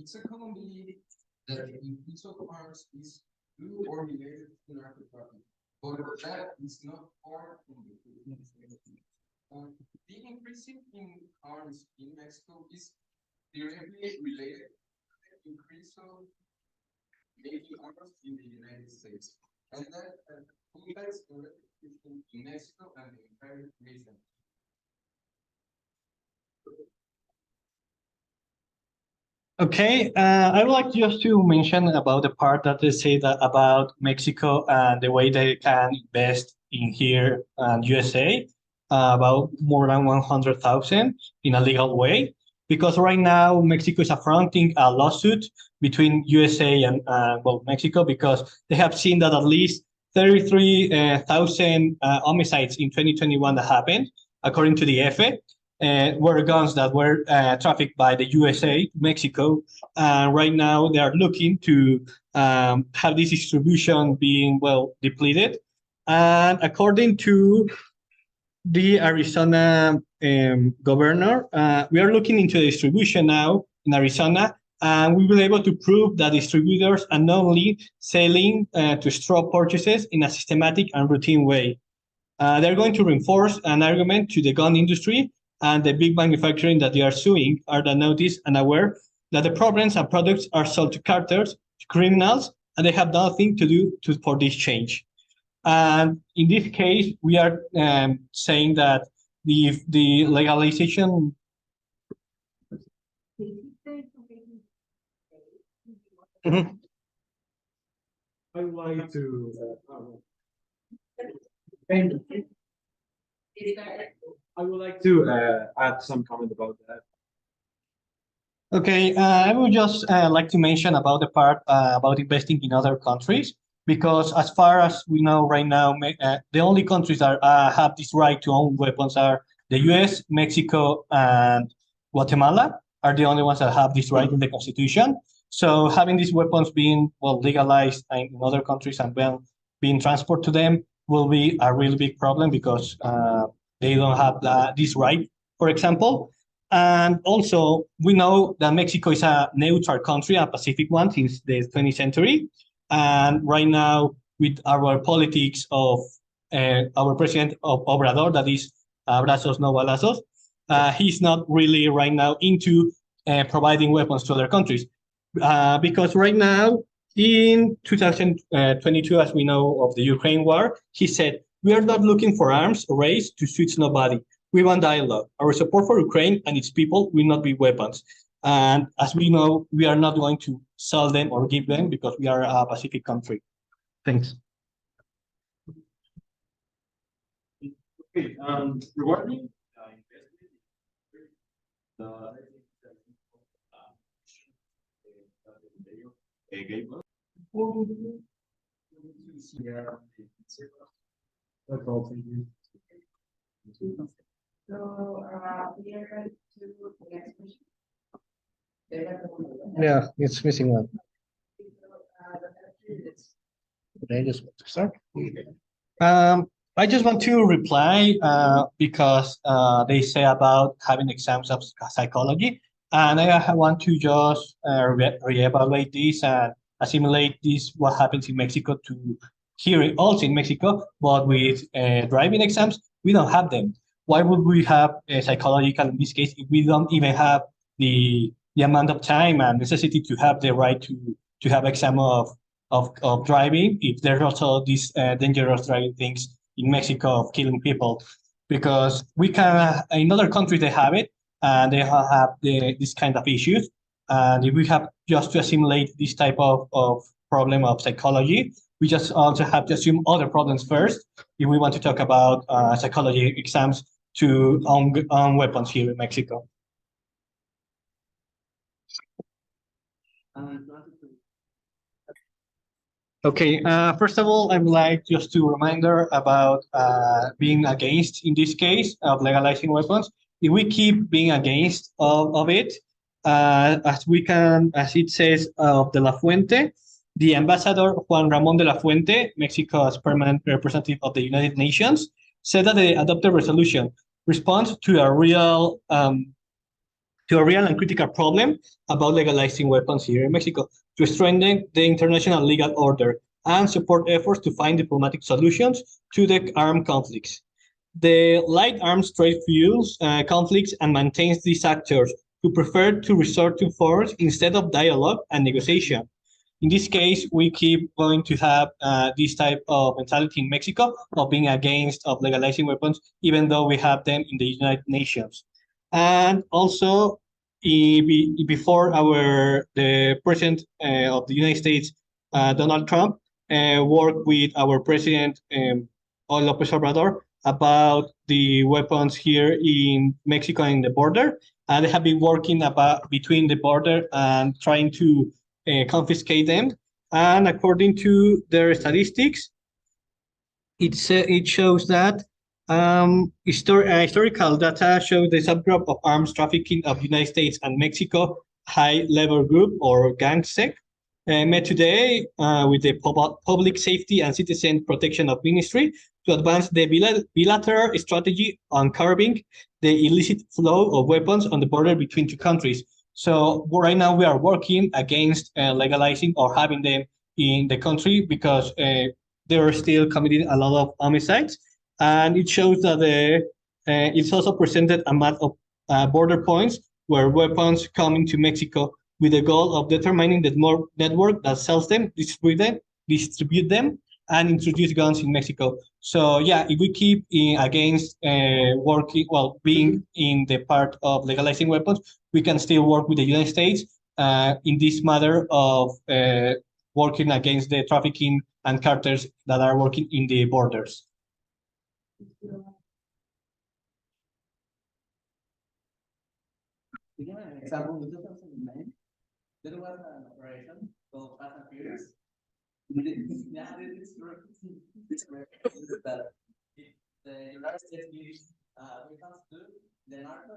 It's a common belief that the increase of arms is due or related to narco trafficking, but that is not far from the truth. The increase in arms in Mexico is directly related to the increase of making arms in the United States, and that impacts the reputation in Mexico and the entire region. Okay, I would like just to mention about the part that they say that about Mexico and the way they can invest in here and USA, about more than 100,000 in a legal way. Because right now Mexico is affronting a lawsuit between USA and well Mexico because they have seen that at least 33,000 homicides in 2021 that happened, according to the EFE, were guns that were trafficked by the USA to Mexico. And right now they are looking to have this distribution being well depleted. And according to the Arizona governor, we are looking into the distribution now in Arizona, and we will be able to prove that distributors are not only selling to straw purchases in a systematic and routine way. They're going to reinforce an argument to the gun industry and the big manufacturing that they are suing are the notice and aware that the problems and products are sold to cartels, to criminals, and they have nothing to do for this change. And in this case, we are saying that the legalization. Mhm. I would like to. I would like to add some comment about that. Okay, I would just like to mention about the part about investing in other countries, because as far as we know right now, the only countries that have this right to own weapons are the US, Mexico, and Guatemala are the only ones that have this right in the Constitution. So having these weapons being well legalized in other countries and well being transported to them will be a really big problem because they don't have this right, for example. And also, we know that Mexico is a neutral country, a Pacific one since the 20th century. And right now, with our politics of our president of Obrador, that is abrazos no balazos, he's not really right now into providing weapons to other countries. Because right now, in 2022, as we know of the Ukraine war, he said, "We are not looking for arms or race to suit nobody. We want dialogue. Our support for Ukraine and its people will not be weapons." And as we know, we are not going to sell them or give them because we are a Pacific country. Thanks. Okay, regarding investment, gave us. That's all. Thank you. So we are going to the next question. Yeah, it's missing one. I just want to start. I just want to reply because they say about having exams of psychology, and I want to just reevaluate this and assimilate this what happens in Mexico to here also in Mexico, but with driving exams we don't have them. Why would we have a psychological in this case if we don't even have the amount of time and necessity to have the right to have exam of driving if there's also these dangerous driving things in Mexico of killing people? Because we can in other countries they have it and they have this kind of issues, and if we have just to assimilate this type of problem of psychology, we just also have to assume other problems first if we want to talk about psychology exams to own weapons here in Mexico. Okay, first of all, I would like just to reminder about being against, in this case, of legalizing weapons. If we keep being against of it, as it says of De La Fuente, the ambassador Juan Ramón de la Fuente, Mexico's permanent representative of the United Nations, said that the adopted resolution responds to a real to a real and critical problem about legalizing weapons here in Mexico, to strengthen the international legal order and support efforts to find diplomatic solutions to the armed conflicts. The light arms trade fuels conflicts and maintains these actors who prefer to resort to force instead of dialogue and negotiation. In this case, we keep going to have this type of mentality in Mexico of being against of legalizing weapons, even though we have them in the United Nations. And also, before the president of the United States, Donald Trump, worked with our president, López Obrador, about the weapons here in Mexico and the border. And they have been working about between the border and trying to confiscate them. And according to their statistics, it shows that historical data show the subgroup of arms trafficking of United States and Mexico high-level group or GANGSEC met today with the Public Safety and Citizen Protection of Ministry to advance the bilateral strategy on curbing the illicit flow of weapons on the border between two countries. So right now we are working against legalizing or having them in the country because they are still committing a lot of homicides, and it shows that it's also presented a map of border points where weapons come into Mexico with the goal of determining the network that sells them, distribute them, and introduce guns in Mexico. So yeah, if we keep against being in the part of legalizing weapons, we can still work with the United States in this matter of working against the trafficking and cartels that are working in the borders. To give an example, in 2009, there was an operation called Fast and Furious. Yeah, this is correct. This is correct. That if the United States gives weapons to the narco